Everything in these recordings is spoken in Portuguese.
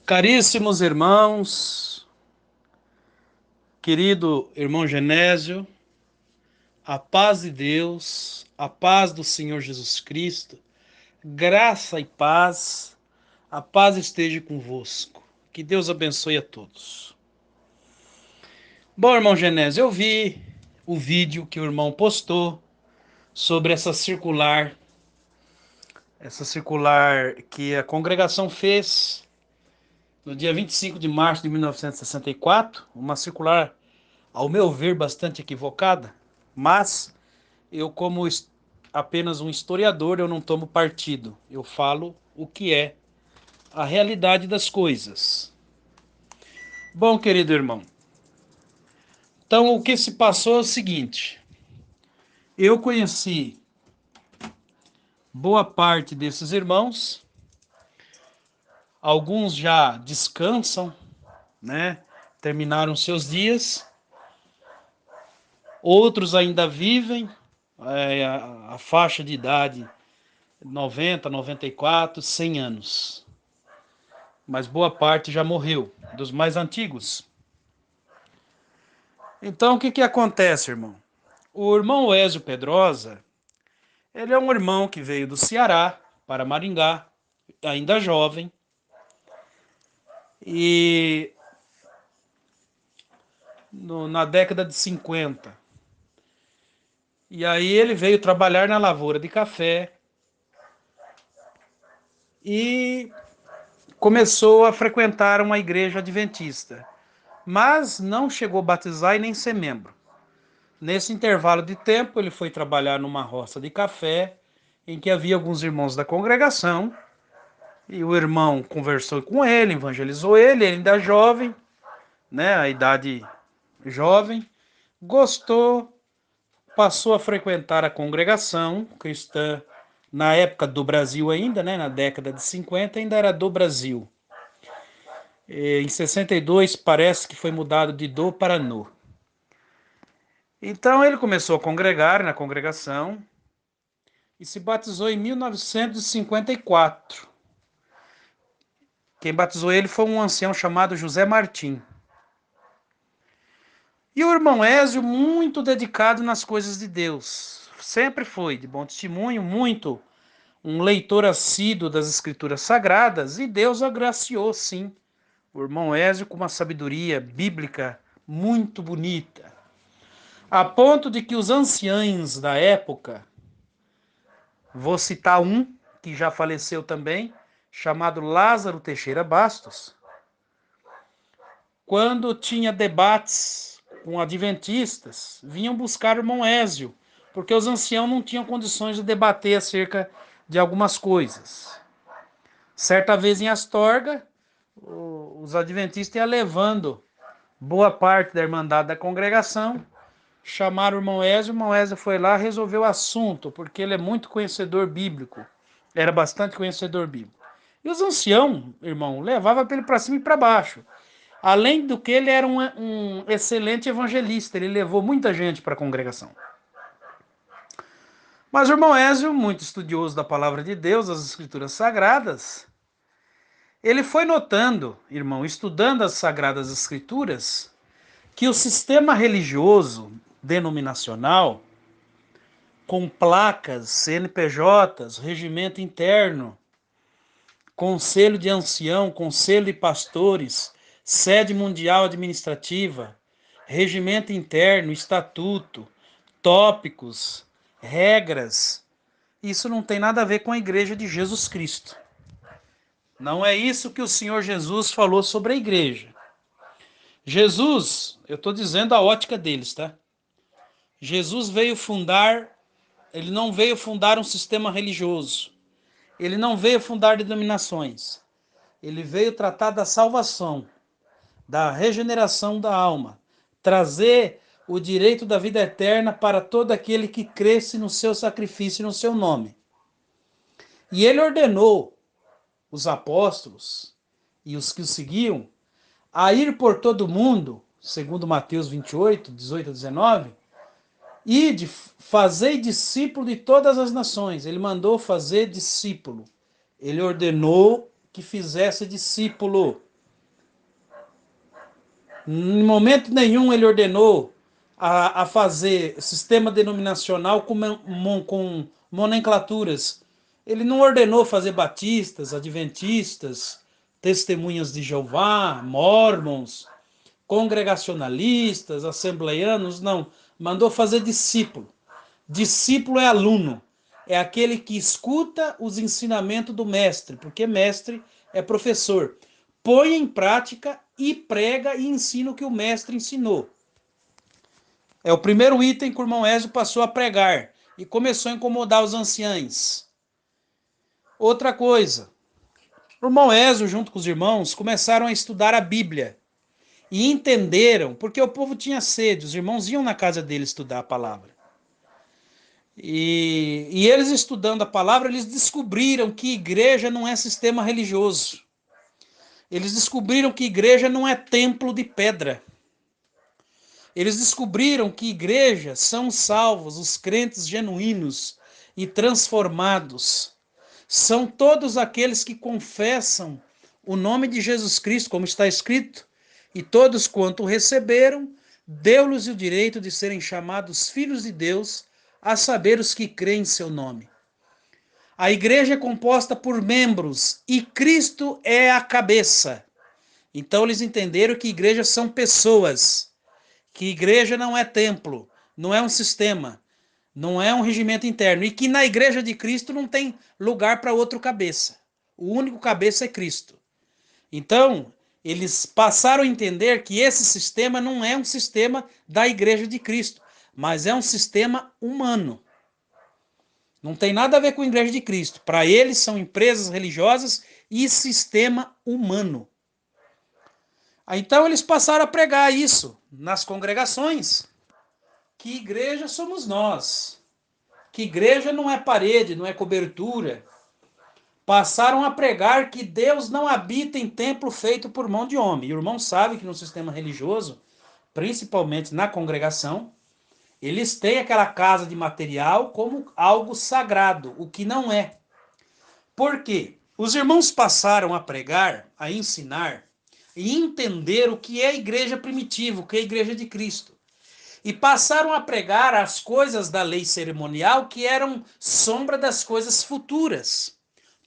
Caríssimos irmãos, querido irmão Genésio, a paz de Deus, a paz do Senhor Jesus Cristo, graça e paz, a paz esteja convosco. Que Deus abençoe a todos. Bom, irmão Genésio, eu vi o vídeo que o irmão postou sobre essa circular que a congregação fez no dia 25 de março de 1964, uma circular, ao meu ver, bastante equivocada, mas eu, como apenas um historiador, eu não tomo partido. Eu falo o que é a realidade das coisas. Bom, querido irmão, então o que se passou é o seguinte: eu conheci boa parte desses irmãos, alguns já descansam, né? Terminaram seus dias, outros ainda vivem, a faixa de idade 90, 94, 100 anos. Mas boa parte já morreu, dos mais antigos. Então, o que acontece, irmão? O irmão Ézio Pedrosa, ele é um irmão que veio do Ceará para Maringá, ainda jovem, e na década de 50. E aí ele veio trabalhar na lavoura de café e começou a frequentar uma igreja adventista, mas não chegou a batizar e nem ser membro. Nesse intervalo de tempo, ele foi trabalhar numa roça de café, em que havia alguns irmãos da congregação, e o irmão conversou com ele, evangelizou ele ainda jovem, né, a idade jovem, gostou, passou a frequentar a congregação cristã, na época do Brasil ainda, né, na década de 50, ainda era do Brasil. Em 62 parece que foi mudado de do para no. Então ele começou a congregar na congregação e se batizou em 1954. Quem batizou ele foi um ancião chamado José Martim. E o irmão Ézio, muito dedicado nas coisas de Deus. Sempre foi de bom testemunho, muito um leitor assíduo das Escrituras Sagradas, e Deus agraciou, sim, o irmão Ézio com uma sabedoria bíblica muito bonita. A ponto de que os anciães da época, vou citar um que já faleceu também, chamado Lázaro Teixeira Bastos, quando tinha debates com adventistas, vinham buscar o irmão Ézio, porque os anciãos não tinham condições de debater acerca de algumas coisas. Certa vez em Astorga, os adventistas iam levando boa parte da irmandade da congregação, chamaram o irmão Ézio foi lá e resolveu o assunto, porque ele é muito conhecedor bíblico, era bastante conhecedor bíblico. E os anciãos, irmão, levavam ele para cima e para baixo. Além do que, ele era um excelente evangelista, ele levou muita gente para a congregação. Mas o irmão Ézio, muito estudioso da palavra de Deus, das escrituras sagradas, ele foi notando, irmão, estudando as sagradas escrituras, que o sistema religioso denominacional, com placas, CNPJs, regimento interno, conselho de ancião, conselho de pastores, sede mundial administrativa, regimento interno, estatuto, tópicos, regras, isso não tem nada a ver com a igreja de Jesus Cristo. Não é isso que o Senhor Jesus falou sobre a igreja. Jesus, eu estou dizendo a ótica deles, tá? Jesus ele não veio fundar um sistema religioso. Ele não veio fundar denominações. Ele veio tratar da salvação, da regeneração da alma, trazer o direito da vida eterna para todo aquele que cresce no seu sacrifício e no seu nome. E ele ordenou os apóstolos e os que o seguiam a ir por todo o mundo, segundo Mateus 28, 18 a 19, e de fazer discípulo de todas as nações. Ele mandou fazer discípulo. Ele ordenou que fizesse discípulo. Em momento nenhum ele ordenou a fazer sistema denominacional com nomenclaturas. Ele não ordenou fazer batistas, adventistas, testemunhas de Jeová, mormons, congregacionalistas, assembleianos, não. Mandou fazer discípulo. Discípulo é aluno. É aquele que escuta os ensinamentos do mestre, porque mestre é professor. Põe em prática e prega e ensina o que o mestre ensinou. É o primeiro item que o irmão Ezio passou a pregar e começou a incomodar os anciães. Outra coisa, o irmão Ezio, junto com os irmãos, começaram a estudar a Bíblia e entenderam, porque o povo tinha sede, os irmãos iam na casa dele estudar a palavra. E eles estudando a palavra, eles descobriram que igreja não é sistema religioso. Eles descobriram que igreja não é templo de pedra. Eles descobriram que igrejas são salvos, os crentes genuínos e transformados. São todos aqueles que confessam o nome de Jesus Cristo, como está escrito, e todos quanto o receberam, deu-lhes o direito de serem chamados filhos de Deus, a saber os que creem em seu nome. A igreja é composta por membros e Cristo é a cabeça. Então eles entenderam que igrejas são pessoas, que igreja não é templo, não é um sistema, não é um regimento interno, e que na igreja de Cristo não tem lugar para outro cabeça. O único cabeça é Cristo. Então, eles passaram a entender que esse sistema não é um sistema da igreja de Cristo, mas é um sistema humano. Não tem nada a ver com a igreja de Cristo. Para eles são empresas religiosas e sistema humano. Então eles passaram a pregar isso nas congregações, que igreja somos nós, que igreja não é parede, não é cobertura. Passaram a pregar que Deus não habita em templo feito por mão de homem. E o irmão sabe que no sistema religioso, principalmente na congregação, eles têm aquela casa de material como algo sagrado, o que não é. Por quê? Os irmãos passaram a pregar, a ensinar e entender o que é a igreja primitiva, o que é a igreja de Cristo. E passaram a pregar as coisas da lei cerimonial que eram sombra das coisas futuras.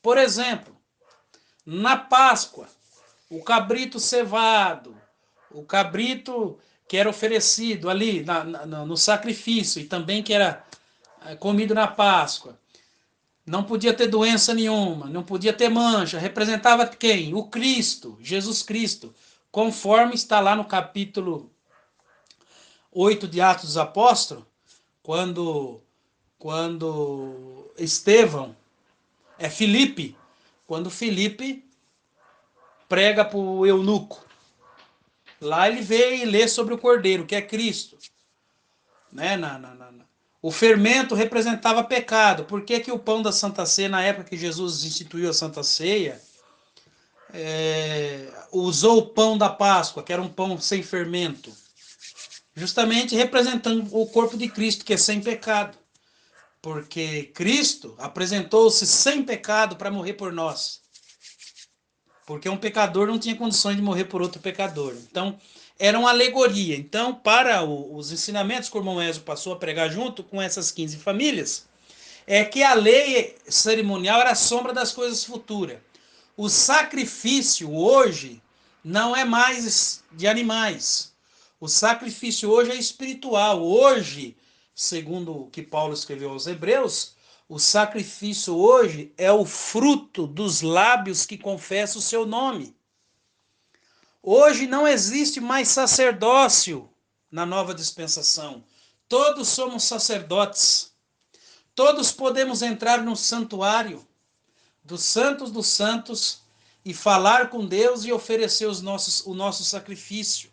Por exemplo, na Páscoa, o cabrito cevado, o cabrito que era oferecido ali no sacrifício e também que era comido na Páscoa, não podia ter doença nenhuma, não podia ter mancha, representava quem? O Cristo, Jesus Cristo, conforme está lá no capítulo 8 de Atos dos Apóstolos, quando Estevão, Filipe, quando Filipe prega para o eunuco. Lá ele vê e lê sobre o cordeiro, que é Cristo. Né? O fermento representava pecado. Por que, que o pão da Santa Ceia, na época que Jesus instituiu a Santa Ceia, usou o pão da Páscoa, que era um pão sem fermento? Justamente representando o corpo de Cristo, que é sem pecado. Porque Cristo apresentou-se sem pecado para morrer por nós. Porque um pecador não tinha condições de morrer por outro pecador. Então, era uma alegoria. Então, para os ensinamentos que o irmão Ezio passou a pregar junto com essas 15 famílias, é que a lei cerimonial era a sombra das coisas futuras. O sacrifício hoje não é mais de animais. O sacrifício hoje é espiritual. Hoje, segundo o que Paulo escreveu aos Hebreus, o sacrifício hoje é o fruto dos lábios que confessam o seu nome. Hoje não existe mais sacerdócio na nova dispensação. Todos somos sacerdotes. Todos podemos entrar no santuário dos santos e falar com Deus e oferecer o nosso sacrifício.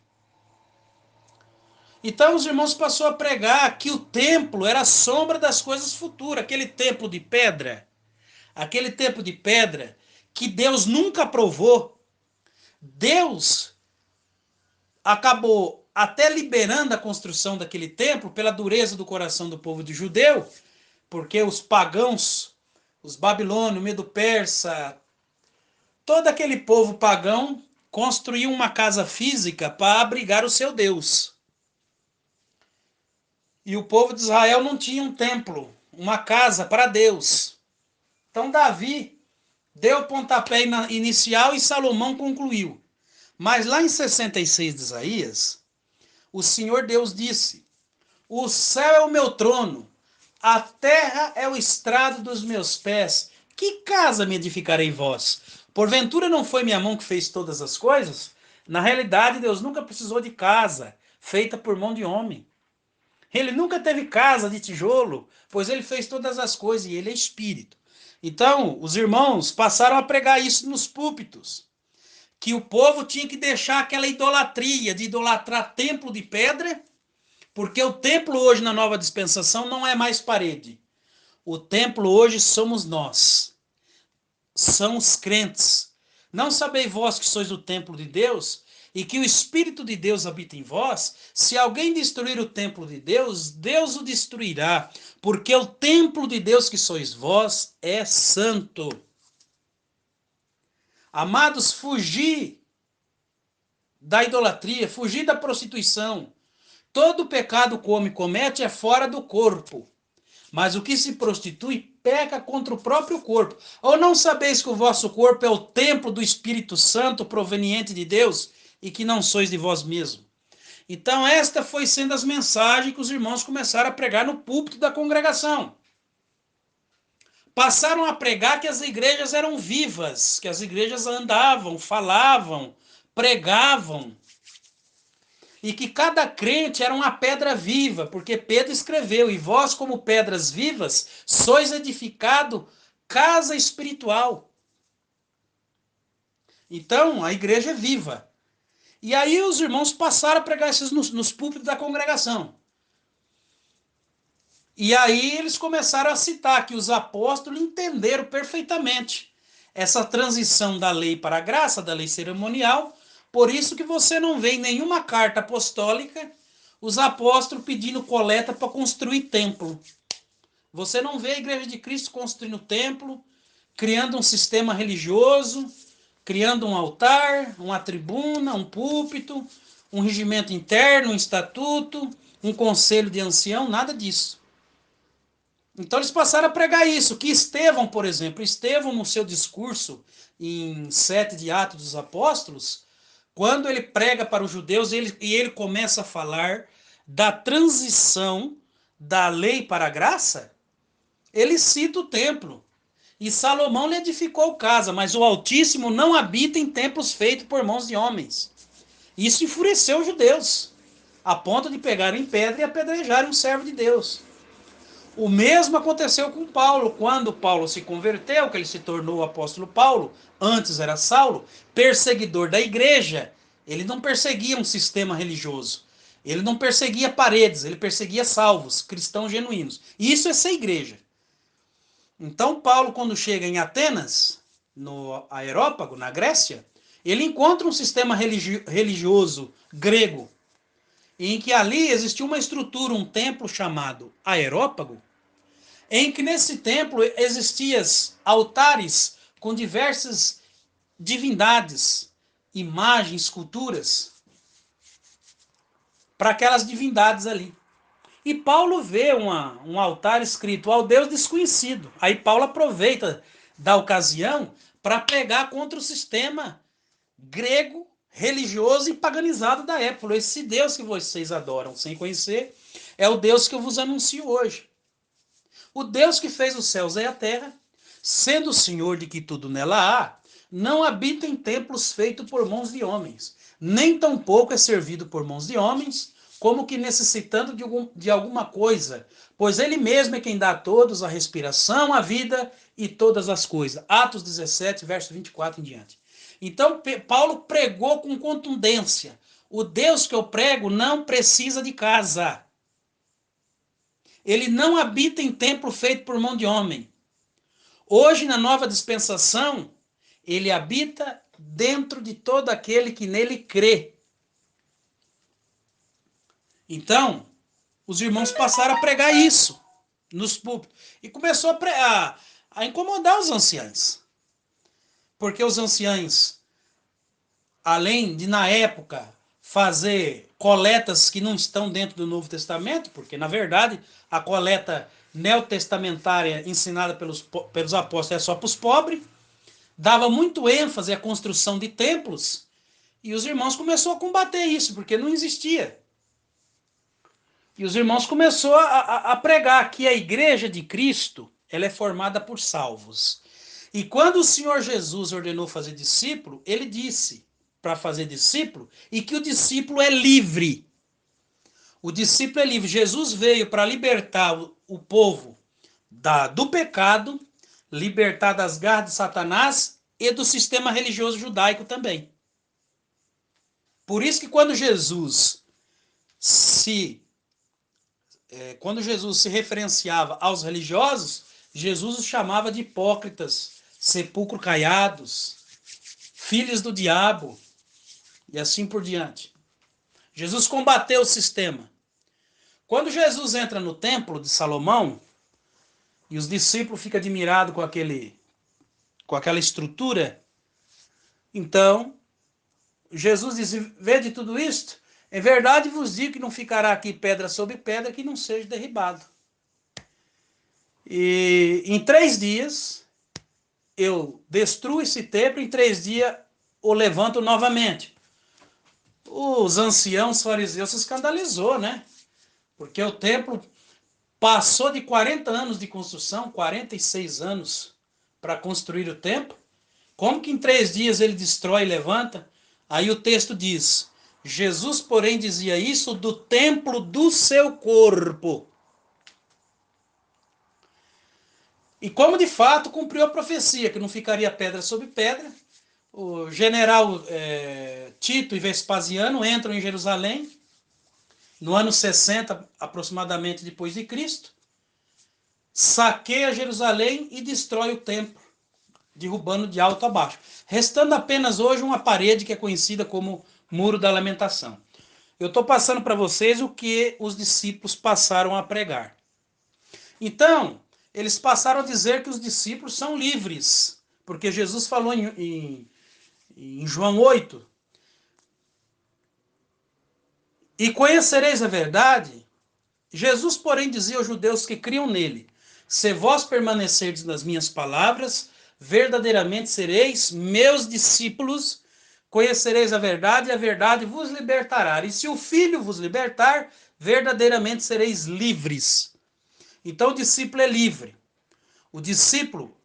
Então os irmãos passaram a pregar que o templo era a sombra das coisas futuras, aquele templo de pedra que Deus nunca aprovou. Deus acabou até liberando a construção daquele templo pela dureza do coração do povo de judeu, porque os pagãos, os babilônios, Medo-Persa, todo aquele povo pagão construiu uma casa física para abrigar o seu Deus. E o povo de Israel não tinha um templo, uma casa para Deus. Então Davi deu o pontapé inicial e Salomão concluiu. Mas lá em 66 de Isaías, o Senhor Deus disse: o céu é o meu trono, a terra é o estrado dos meus pés. Que casa me edificarei vós? Porventura não foi minha mão que fez todas as coisas? Na realidade, Deus nunca precisou de casa feita por mão de homem. Ele nunca teve casa de tijolo, pois ele fez todas as coisas e ele é espírito. Então, os irmãos passaram a pregar isso nos púlpitos, que o povo tinha que deixar aquela idolatria de idolatrar templo de pedra, porque o templo hoje na nova dispensação não é mais parede. O templo hoje somos nós. São os crentes. Não sabeis vós que sois o templo de Deus e que o Espírito de Deus habita em vós? Se alguém destruir o templo de Deus, Deus o destruirá, porque o templo de Deus que sois vós é santo. Amados, fugi da idolatria, fugi da prostituição. Todo pecado que o homem comete é fora do corpo, mas o que se prostitui peca contra o próprio corpo. Ou não sabeis que o vosso corpo é o templo do Espírito Santo proveniente de Deus e que não sois de vós mesmos? Então esta foi sendo as mensagens que os irmãos começaram a pregar no púlpito da congregação. Passaram a pregar que as igrejas eram vivas, que as igrejas andavam, falavam, pregavam, e que cada crente era uma pedra viva, porque Pedro escreveu: e vós, como pedras vivas, sois edificado casa espiritual. Então, a igreja é viva. E aí os irmãos passaram a pregar isso nos púlpitos da congregação. E aí eles começaram a citar que os apóstolos entenderam perfeitamente essa transição da lei para a graça, da lei cerimonial. Por isso que você não vê em nenhuma carta apostólica os apóstolos pedindo coleta para construir templo. Você não vê a Igreja de Cristo construindo templo, criando um sistema religioso, criando um altar, uma tribuna, um púlpito, um regimento interno, um estatuto, um conselho de ancião, nada disso. Então eles passaram a pregar isso, que Estevão, por exemplo, Estevão no seu discurso em 7 de Atos dos Apóstolos, quando ele prega para os judeus ele começa a falar da transição da lei para a graça, ele cita o templo. E Salomão lhe edificou casa, mas o Altíssimo não habita em templos feitos por mãos de homens. Isso enfureceu os judeus, a ponto de pegarem pedra e apedrejarem um servo de Deus. O mesmo aconteceu com Paulo, quando Paulo se converteu, que ele se tornou o apóstolo Paulo, antes era Saulo, perseguidor da igreja. Ele não perseguia um sistema religioso, ele não perseguia paredes, ele perseguia salvos, cristãos genuínos. Isso é ser igreja. Então Paulo, quando chega em Atenas, no Areópago, na Grécia, ele encontra um sistema religioso grego, em que ali existia uma estrutura, um templo chamado Areópago, em que nesse templo existiam altares com diversas divindades, imagens, esculturas, para aquelas divindades ali. E Paulo vê um altar escrito ao Deus desconhecido. Aí Paulo aproveita da ocasião para pregar contra o sistema grego, religioso e paganizado da época. Esse Deus que vocês adoram sem conhecer é o Deus que eu vos anuncio hoje. O Deus que fez os céus e a terra, sendo o Senhor de que tudo nela há, não habita em templos feitos por mãos de homens, nem tampouco é servido por mãos de homens, como que necessitando de alguma coisa, pois ele mesmo é quem dá a todos a respiração, a vida e todas as coisas. Atos 17, verso 24 em diante. Então Paulo pregou com contundência: o Deus que eu prego não precisa de casa. Ele não habita em templo feito por mão de homem. Hoje, na nova dispensação, ele habita dentro de todo aquele que nele crê. Então, os irmãos passaram a pregar isso nos púlpitos. E começou a incomodar os anciães. Porque os anciães além de, na época, fazer coletas que não estão dentro do Novo Testamento, porque, na verdade, a coleta neotestamentária ensinada pelos apóstolos é só para os pobres, dava muito ênfase à construção de templos, e os irmãos começaram a combater isso, porque não existia. E os irmãos começaram a pregar que a igreja de Cristo ela é formada por salvos. E quando o Senhor Jesus ordenou fazer discípulo, ele disse para fazer discípulo e que o discípulo é livre. O discípulo é livre. Jesus veio para libertar o povo do pecado, libertar das garras de Satanás e do sistema religioso judaico também. Por isso que quando Jesus se referenciava aos religiosos, Jesus os chamava de hipócritas, sepulcro caiados, filhos do diabo, e assim por diante. Jesus combateu o sistema. Quando Jesus entra no templo de Salomão, e os discípulos ficam admirados com aquela estrutura, então, Jesus diz, vede tudo isto? Em verdade vos digo que não ficará aqui pedra sobre pedra que não seja derribado. E em 3 dias, eu destruo esse templo, em 3 dias o levanto novamente. Os anciãos fariseus se escandalizou, né? Porque o templo passou de 40 anos de construção, 46 anos para construir o templo. Como que em 3 dias ele destrói e levanta? Aí o texto diz, Jesus, porém, dizia isso do templo do seu corpo. E como de fato cumpriu a profecia, que não ficaria pedra sobre pedra, o general Tito e Vespasiano entram em Jerusalém, no ano 60 aproximadamente depois de Cristo, saqueia Jerusalém e destrói o templo, derrubando de alto a baixo, restando apenas hoje uma parede que é conhecida como Muro da Lamentação. Eu estou passando para vocês o que os discípulos passaram a pregar. Então, eles passaram a dizer que os discípulos são livres, porque Jesus falou em João 8, e conhecereis a verdade. Jesus, porém, dizia aos judeus que criam nele, se vós permanecerdes nas minhas palavras, verdadeiramente sereis meus discípulos, conhecereis a verdade e a verdade vos libertará. E se o Filho vos libertar, verdadeiramente sereis livres. Então o discípulo é livre. O discípulo,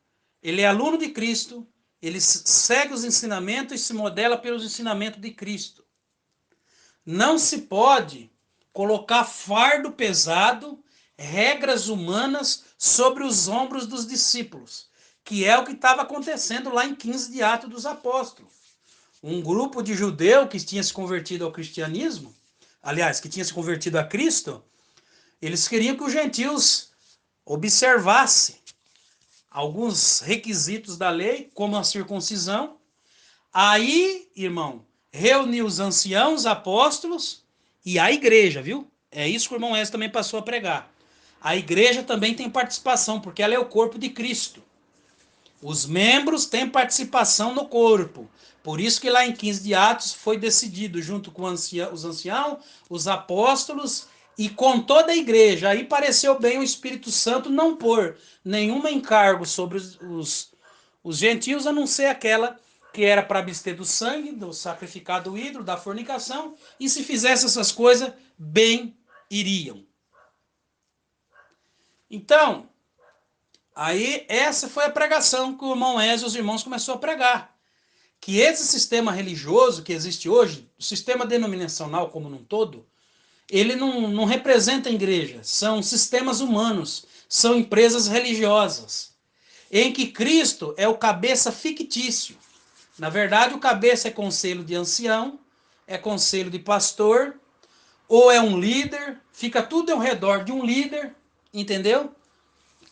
ele é aluno de Cristo, ele segue os ensinamentos e se modela pelos ensinamentos de Cristo. Não se pode colocar fardo pesado, regras humanas sobre os ombros dos discípulos, que é o que estava acontecendo lá em 15 de Atos dos Apóstolos. Um grupo de judeus que tinha se convertido ao cristianismo, aliás, que tinha se convertido a Cristo, eles queriam que os gentios observassem alguns requisitos da lei, como a circuncisão. Aí, irmão, reuniu os anciãos, apóstolos e a igreja, viu? É isso que o irmão Wesley também passou a pregar. A igreja também tem participação, porque ela é o corpo de Cristo. Os membros têm participação no corpo. Por isso que lá em 15 de Atos foi decidido, junto com os anciãos, os apóstolos e com toda a igreja. Aí pareceu bem o Espírito Santo não pôr nenhum encargo sobre os gentios, a não ser aquela que era para abster do sangue, do sacrificado ídolo, da fornicação, e se fizesse essas coisas, bem iriam. Então, aí essa foi a pregação que o irmão Wesley e os irmãos começaram a pregar. Que esse sistema religioso que existe hoje, o sistema denominacional como um todo, ele não representa a igreja, são sistemas humanos, são empresas religiosas, em que Cristo é o cabeça fictício. Na verdade, o cabeça é conselho de ancião, é conselho de pastor, ou é um líder, fica tudo ao redor de um líder, entendeu?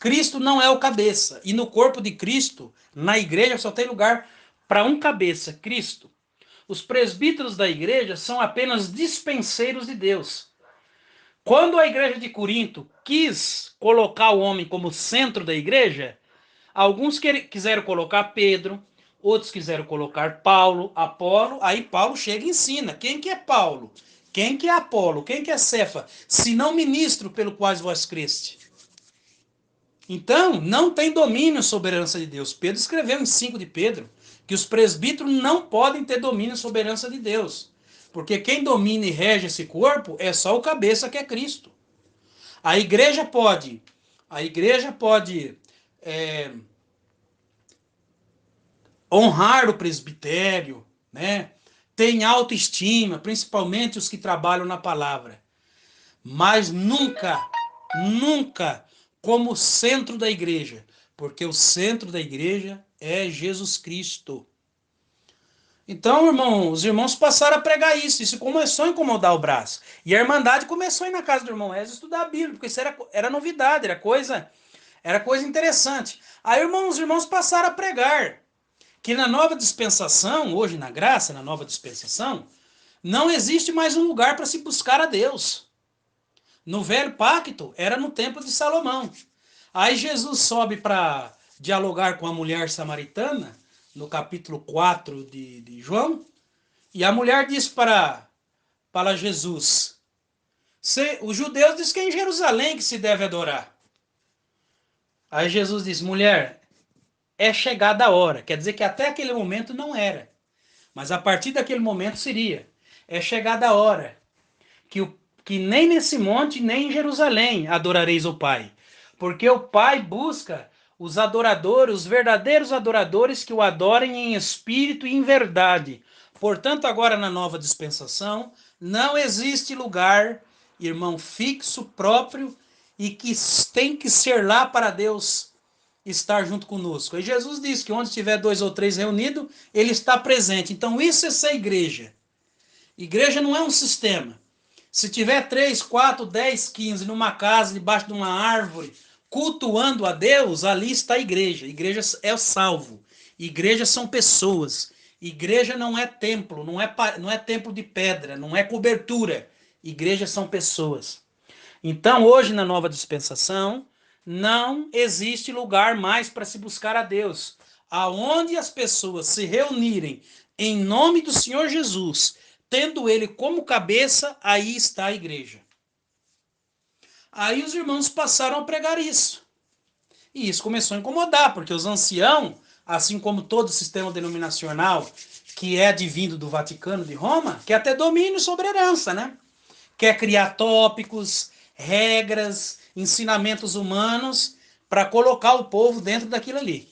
Cristo não é o cabeça. E no corpo de Cristo, na igreja, só tem lugar para um cabeça, Cristo. Os presbíteros da igreja são apenas dispenseiros de Deus. Quando a igreja de Corinto quis colocar o homem como centro da igreja, alguns quiseram colocar Pedro, Outros quiseram colocar Paulo, Apolo, aí Paulo chega e ensina. Quem que é Paulo? Quem que é Apolo? Quem que é Cefa? Se não ministro pelo quais vós creste. Então, não tem domínio sobre a herança de Deus. Pedro escreveu em 5 de Pedro que os presbíteros não podem ter domínio sobre a herança de Deus. Porque quem domina e rege esse corpo é só o cabeça, que é Cristo. A igreja pode é, honrar o presbitério, né? Tem autoestima, principalmente os que trabalham na palavra. Mas nunca, nunca como centro da igreja, porque o centro da igreja é Jesus Cristo. Então, irmão, os irmãos passaram a pregar isso. Isso começou a incomodar o braço. E a Irmandade começou a ir na casa do irmão Ezio estudar a Bíblia, porque isso era novidade, era coisa interessante. Aí, irmãos, os irmãos passaram a pregar que na nova dispensação, hoje na graça, na nova dispensação, não existe mais um lugar para se buscar a Deus. No velho pacto, era no templo de Salomão. Aí Jesus sobe para dialogar com a mulher samaritana, no capítulo 4 de João, e a mulher diz para Jesus, os judeus dizem que é em Jerusalém que se deve adorar. Aí Jesus diz, mulher, é chegada a hora. Quer dizer que até aquele momento não era. Mas a partir daquele momento seria. É chegada a hora que nem nesse monte, nem em Jerusalém adorareis o Pai. Porque o Pai busca os adoradores, os verdadeiros adoradores que o adorem em espírito e em verdade. Portanto, agora na nova dispensação, não existe lugar, irmão, fixo, próprio, e que tem que ser lá para Deus estar junto conosco. E Jesus disse que onde tiver 2 ou 3 reunidos, ele está presente. Então isso é ser igreja. Igreja não é um sistema. Se tiver 3, 4, 10, 15 numa casa, debaixo de uma árvore, cultuando a Deus, ali está a igreja. Igreja é o salvo. Igreja são pessoas. Igreja não é templo, não é templo de pedra, não é cobertura. Igreja são pessoas. Então, hoje, na nova dispensação, não existe lugar mais para se buscar a Deus. Aonde as pessoas se reunirem em nome do Senhor Jesus, tendo ele como cabeça, aí está a igreja. Aí os irmãos passaram a pregar isso. E isso começou a incomodar, porque os anciãos, assim como todo o sistema denominacional que é advindo do Vaticano de Roma, quer ter domínio sobre a herança, né? Quer criar tópicos, regras, ensinamentos humanos para colocar o povo dentro daquilo ali.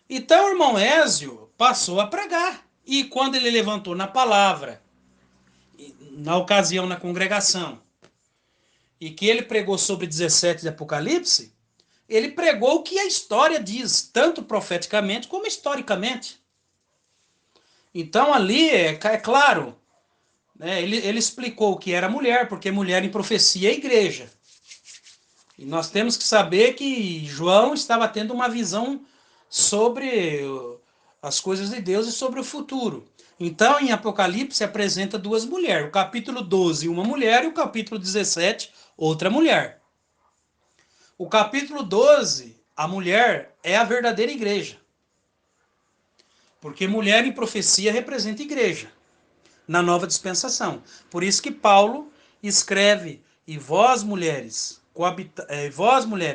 Então o irmão Ézio passou a pregar. E quando ele levantou na palavra, na ocasião na congregação, e que ele pregou sobre 17 de Apocalipse, ele pregou o que a história diz, tanto profeticamente como historicamente. Então ali, é claro, né, ele explicou o que era mulher, porque mulher em profecia é igreja. E nós temos que saber que João estava tendo uma visão sobre as coisas de Deus e sobre o futuro. Então, em Apocalipse, apresenta duas mulheres. O capítulo 12, uma mulher, e o capítulo 17, outra mulher. O capítulo 12, a mulher é a verdadeira igreja. Porque mulher em profecia representa igreja, na nova dispensação. Por isso que Paulo escreve, e vós mulheres,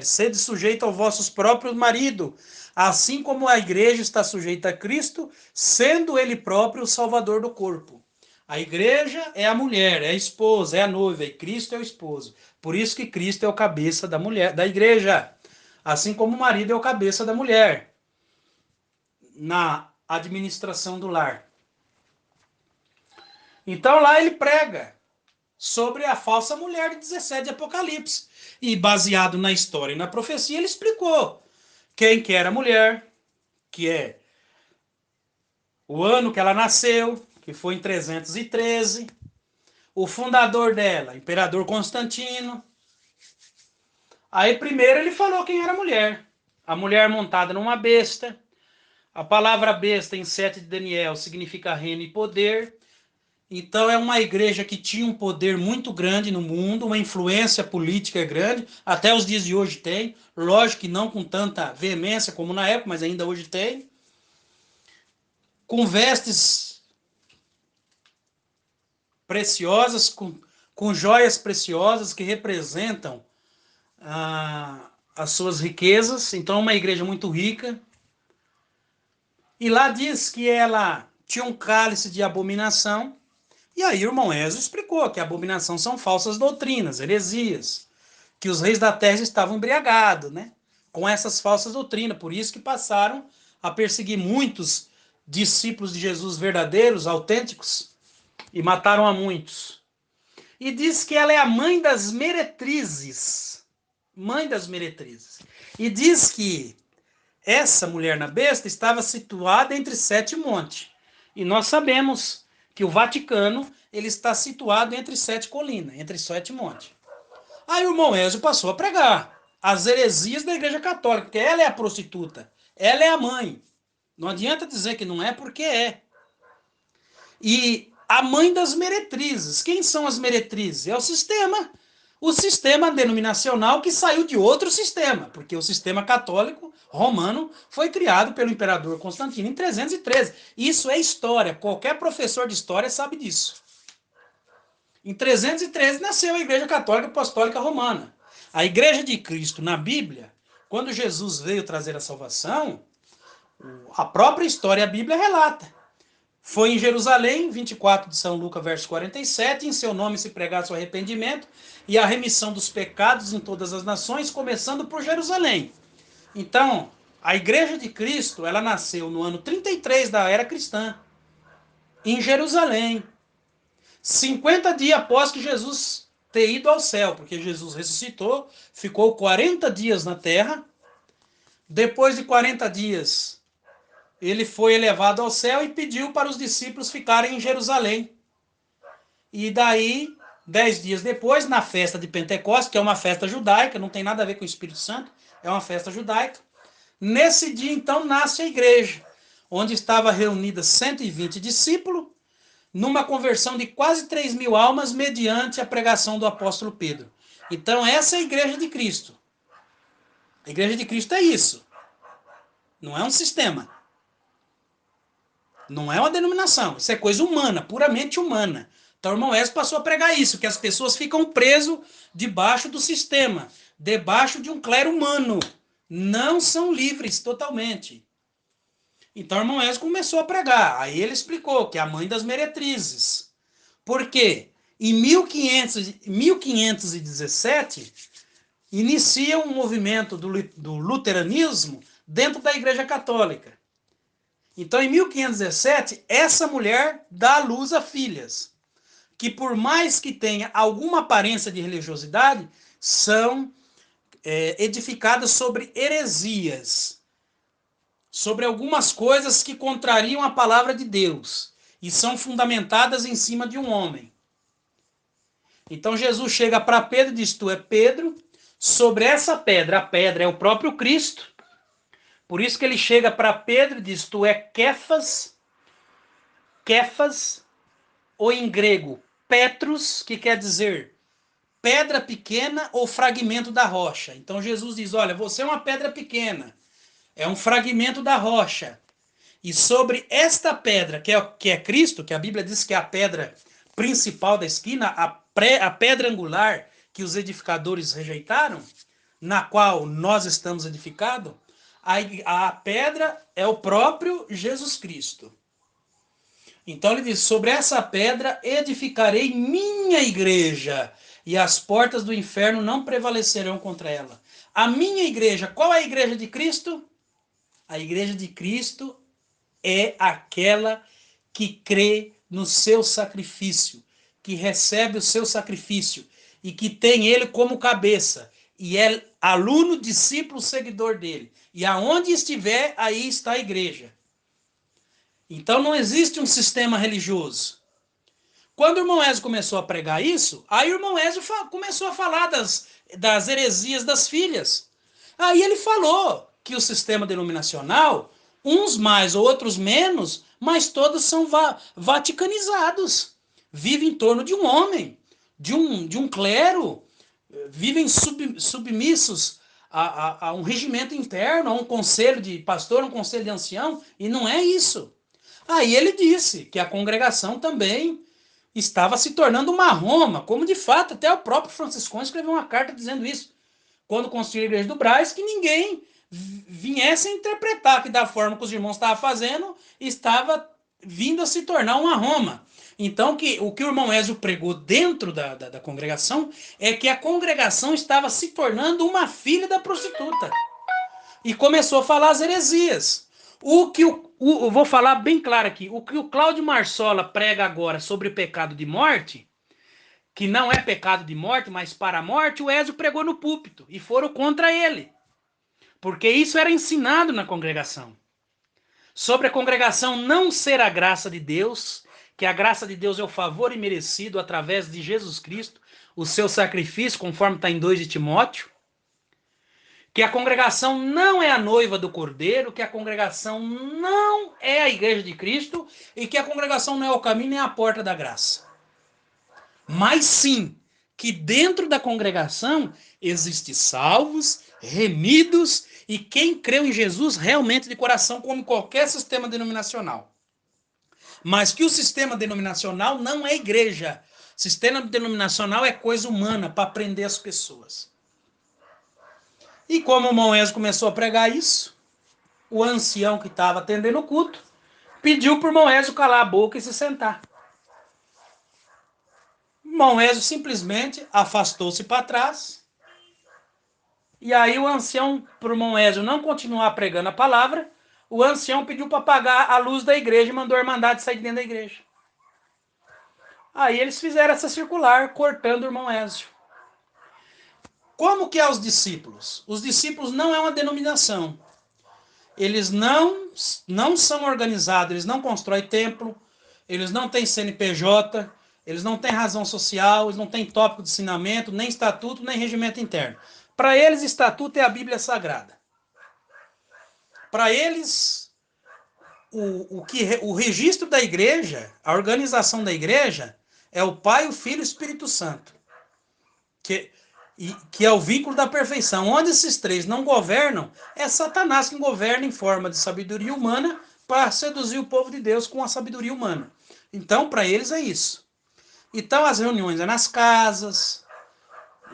sede sujeito aos vossos próprios maridos, assim como a igreja está sujeita a Cristo, sendo ele próprio o salvador do corpo. A igreja é a mulher, é a esposa, é a noiva, e Cristo é o esposo. Por isso que Cristo é o cabeça da mulher, da igreja, assim como o marido é o cabeça da mulher na administração do lar. Então lá ele prega sobre a falsa mulher de 17 de Apocalipse. E baseado na história e na profecia, ele explicou quem que era a mulher, que é o ano que ela nasceu, que foi em 313, o fundador dela, Imperador Constantino. Aí primeiro ele falou quem era a mulher montada numa besta. A palavra besta em 7 de Daniel significa reino e poder. Então é uma igreja que tinha um poder muito grande no mundo, uma influência política grande, até os dias de hoje tem, lógico que não com tanta veemência como na época, mas ainda hoje tem, com vestes preciosas, com joias preciosas que representam as suas riquezas. Então é uma igreja muito rica. E lá diz que ela tinha um cálice de abominação. E aí o irmão Ezio explicou que a abominação são falsas doutrinas, heresias, que os reis da terra estavam embriagados, né, com essas falsas doutrinas, por isso que passaram a perseguir muitos discípulos de Jesus verdadeiros, autênticos, e mataram a muitos. E diz que ela é a mãe das meretrizes, mãe das meretrizes. E diz que essa mulher na besta estava situada entre 7 montes. E nós sabemos que o Vaticano ele está situado entre 7 colinas, entre 7 montes. Aí o irmão Ezio passou a pregar as heresias da Igreja Católica, porque ela é a prostituta, ela é a mãe. Não adianta dizer que não é, porque é. E a mãe das meretrizes. Quem são as meretrizes? É o sistema denominacional que saiu de outro sistema, porque o sistema católico romano foi criado pelo imperador Constantino em 313. Isso é história, qualquer professor de história sabe disso. Em 313 nasceu a Igreja Católica Apostólica Romana. A Igreja de Cristo na Bíblia, quando Jesus veio trazer a salvação, a própria história, a Bíblia relata. Foi em Jerusalém, 24 de São Lucas, verso 47, em seu nome se pregasse o arrependimento e a remissão dos pecados em todas as nações, começando por Jerusalém. Então, a Igreja de Cristo, ela nasceu no ano 33 da era cristã, em Jerusalém, 50 dias após que Jesus ter ido ao céu, porque Jesus ressuscitou, ficou 40 dias na terra, depois de 40 dias ele foi elevado ao céu e pediu para os discípulos ficarem em Jerusalém. E daí, 10 dias depois, na festa de Pentecostes, que é uma festa judaica, não tem nada a ver com o Espírito Santo, é uma festa judaica. Nesse dia, então, nasce a igreja, onde estava reunida 120 discípulos, numa conversão de quase 3.000 almas, mediante a pregação do apóstolo Pedro. Então, essa é a igreja de Cristo. A igreja de Cristo é isso. Não é um sistema. Não é uma denominação, isso é coisa humana, puramente humana. Então o irmão Ezio passou a pregar isso, que as pessoas ficam presas debaixo do sistema, debaixo de um clero humano. Não são livres totalmente. Então o irmão Ezio começou a pregar. Aí ele explicou que é a mãe das meretrizes. Por quê? Em 1517, inicia um movimento do luteranismo dentro da Igreja Católica. Então, em 1517, essa mulher dá à luz a filhas, que por mais que tenha alguma aparência de religiosidade, são edificadas sobre heresias, sobre algumas coisas que contrariam a palavra de Deus, e são fundamentadas em cima de um homem. Então, Jesus chega para Pedro e diz, tu é Pedro, sobre essa pedra, a pedra é o próprio Cristo. Por isso que ele chega para Pedro e diz, tu é Kefas, ou em grego, Petros, que quer dizer pedra pequena ou fragmento da rocha. Então Jesus diz, olha, você é uma pedra pequena, é um fragmento da rocha. E sobre esta pedra, que é Cristo, que a Bíblia diz que é a pedra principal da esquina, a pedra angular que os edificadores rejeitaram, na qual nós estamos edificados, a pedra é o próprio Jesus Cristo. Então ele diz, sobre essa pedra edificarei minha igreja, e as portas do inferno não prevalecerão contra ela. A minha igreja, qual é a igreja de Cristo? A igreja de Cristo é aquela que crê no seu sacrifício, que recebe o seu sacrifício, e que tem ele como cabeça, e é aluno, discípulo, seguidor dele. E aonde estiver, aí está a igreja. Então não existe um sistema religioso. Quando o irmão Ezio começou a pregar isso, aí o irmão Ezio começou a falar das heresias das filhas. Aí ele falou que o sistema denominacional, uns mais, outros menos, mas todos são vaticanizados. vive em torno de um homem, de um clero, vivem submissos a um regimento interno, a um conselho de pastor, a um conselho de ancião, e não é isso. Aí ele disse que a congregação também estava se tornando uma Roma, como de fato até o próprio Franciscão escreveu uma carta dizendo isso, quando construiu a igreja do Brás, que ninguém viesse a interpretar que da forma que os irmãos estavam fazendo, estava vindo a se tornar uma Roma. Então, o que o irmão Ézio pregou dentro da congregação é que a congregação estava se tornando uma filha da prostituta. E começou a falar as heresias. Eu vou falar bem claro aqui. O que o Cláudio Marsola prega agora sobre o pecado de morte, que não é pecado de morte, mas para a morte, o Ézio pregou no púlpito. E foram contra ele. Porque isso era ensinado na congregação. Sobre a congregação não ser a graça de Deus, que a graça de Deus é o favor imerecido através de Jesus Cristo, o seu sacrifício, conforme está em 2 de Timóteo, que a congregação não é a noiva do Cordeiro, que a congregação não é a igreja de Cristo e que a congregação não é o caminho nem a porta da graça. Mas sim, que dentro da congregação existem salvos, remidos e quem creu em Jesus realmente de coração, como qualquer sistema denominacional. Mas que o sistema denominacional não é igreja. Sistema denominacional é coisa humana para prender as pessoas. E como o irmão Ézio começou a pregar isso, o ancião que estava atendendo o culto pediu para o irmão Ézio calar a boca e se sentar. O irmão Ézio simplesmente afastou-se para trás. E aí o ancião, para o irmão Ézio não continuar pregando a palavra, o ancião pediu para apagar a luz da igreja e mandou a irmandade sair de dentro da igreja. Aí eles fizeram essa circular, cortando o irmão Ézio. Como que é os discípulos? Os discípulos não é uma denominação. Eles não são organizados, eles não constroem templo, eles não têm CNPJ, eles não têm razão social, eles não têm tópico de ensinamento, nem estatuto, nem regimento interno. Para eles, estatuto é a Bíblia Sagrada. Para eles, o registro da igreja, a organização da igreja, é o Pai, o Filho e o Espírito Santo. Que é o vínculo da perfeição. Onde esses três não governam, é Satanás que governa em forma de sabedoria humana para seduzir o povo de Deus com a sabedoria humana. Então, para eles é isso. Então, as reuniões é nas casas,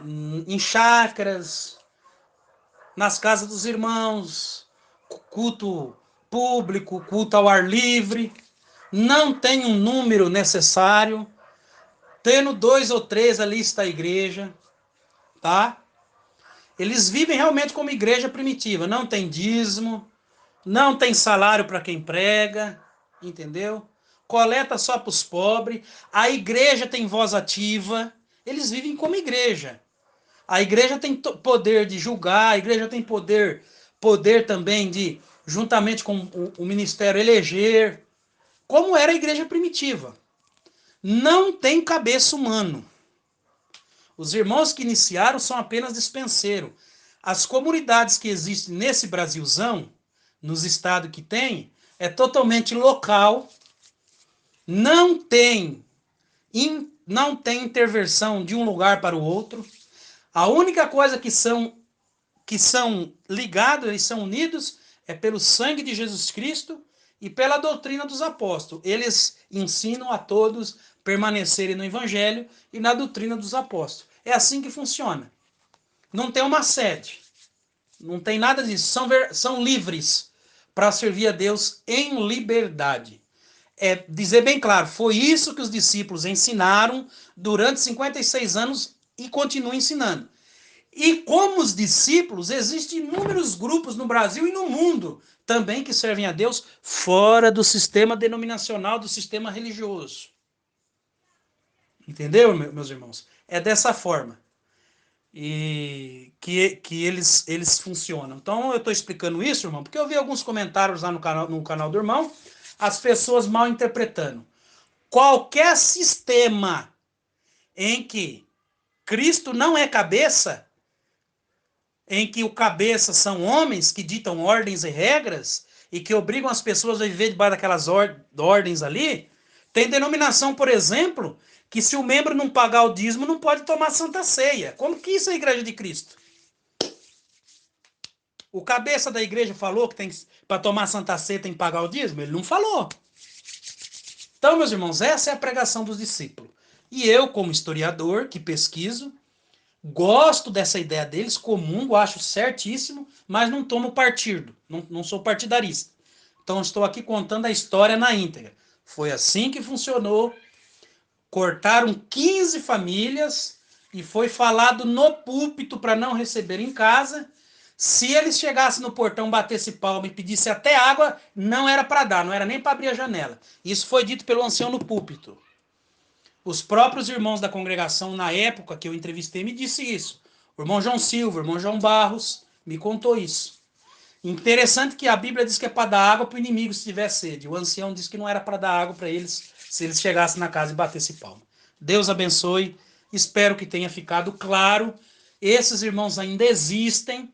em chácaras, nas casas dos irmãos, culto público, culto ao ar livre. Não tem um número necessário. Tendo 2 ou 3 ali está a igreja. Tá? Eles vivem realmente como igreja primitiva, não tem dízimo, não tem salário para quem prega, entendeu? Coleta só para os pobres, a igreja tem voz ativa, eles vivem como igreja. A igreja tem poder de julgar, a igreja tem poder também de, juntamente com o ministério, eleger, como era a igreja primitiva. Não tem cabeça humano. Os irmãos que iniciaram são apenas dispenseiros. As comunidades que existem nesse Brasilzão, nos estados que tem, é totalmente local, não tem intervenção de um lugar para o outro. A única coisa que são ligados, eles são unidos, é pelo sangue de Jesus Cristo e pela doutrina dos apóstolos. Eles ensinam a todos permanecerem no evangelho e na doutrina dos apóstolos. É assim que funciona. Não tem uma sede. Não tem nada disso. São livres para servir a Deus em liberdade. É dizer bem claro, foi isso que os discípulos ensinaram durante 56 anos e continuam ensinando. E como os discípulos, existem inúmeros grupos no Brasil e no mundo também que servem a Deus fora do sistema denominacional, do sistema religioso. Entendeu, meus irmãos? É dessa forma e que eles funcionam. Então, eu estou explicando isso, irmão, porque eu vi alguns comentários lá no canal do irmão, as pessoas mal interpretando. Qualquer sistema em que Cristo não é cabeça, em que o cabeça são homens que ditam ordens e regras e que obrigam as pessoas a viver debaixo daquelas ordens ali, Tem denominação, por exemplo, que se o membro não pagar o dízimo, não pode tomar Santa Ceia. Como que isso é a Igreja de Cristo? O cabeça da igreja falou que tem para tomar Santa Ceia tem que pagar o dízimo? Ele não falou. Então, meus irmãos, essa é a pregação dos discípulos. E eu, como historiador, que pesquiso, gosto dessa ideia deles, comungo, acho certíssimo, mas não tomo partido, não sou partidarista. Então, estou aqui contando a história na íntegra. Foi assim que funcionou. Cortaram 15 famílias e foi falado no púlpito para não receber em casa. Se eles chegassem no portão, batesse palma e pedisse até água, não era para dar, não era nem para abrir a janela. Isso foi dito pelo ancião no púlpito. Os próprios irmãos da congregação, na época que eu entrevistei, me disse isso. O irmão João Silva, o irmão João Barros, me contou isso. Interessante que a Bíblia diz que é para dar água para o inimigo se tiver sede. O ancião disse que não era para dar água para eles se eles chegassem na casa e batessem palma. Deus abençoe. Espero que tenha ficado claro. Esses irmãos ainda existem,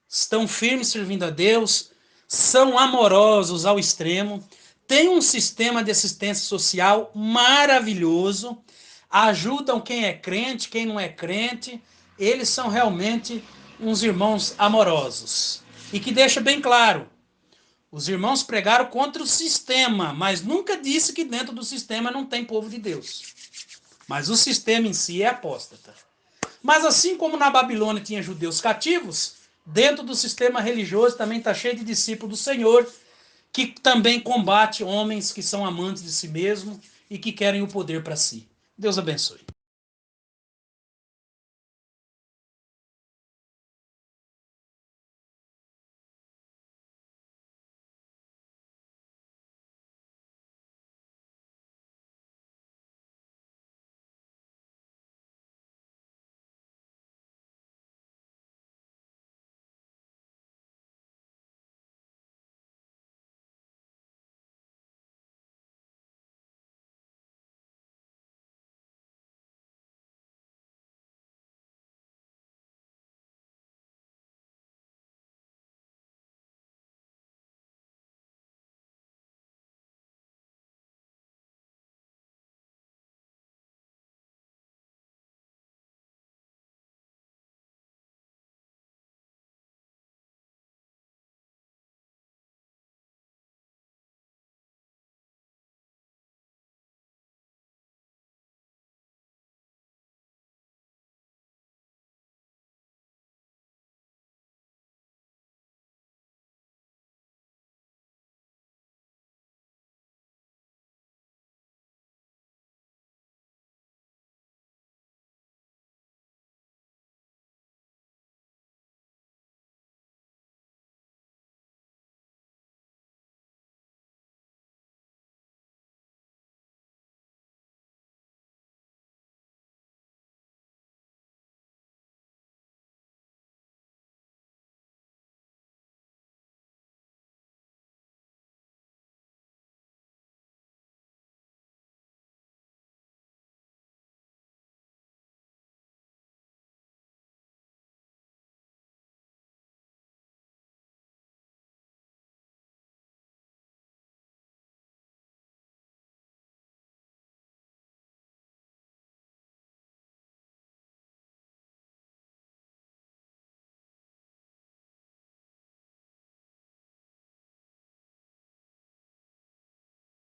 estão firmes servindo a Deus, são amorosos ao extremo, têm um sistema de assistência social maravilhoso, ajudam quem é crente, quem não é crente. Eles são realmente uns irmãos amorosos. E que deixa bem claro, os irmãos pregaram contra o sistema, mas nunca disse que dentro do sistema não tem povo de Deus. Mas o sistema em si é apóstata. Mas assim como na Babilônia tinha judeus cativos, dentro do sistema religioso também está cheio de discípulos do Senhor, que também combate homens que são amantes de si mesmo e que querem o poder para si. Deus abençoe.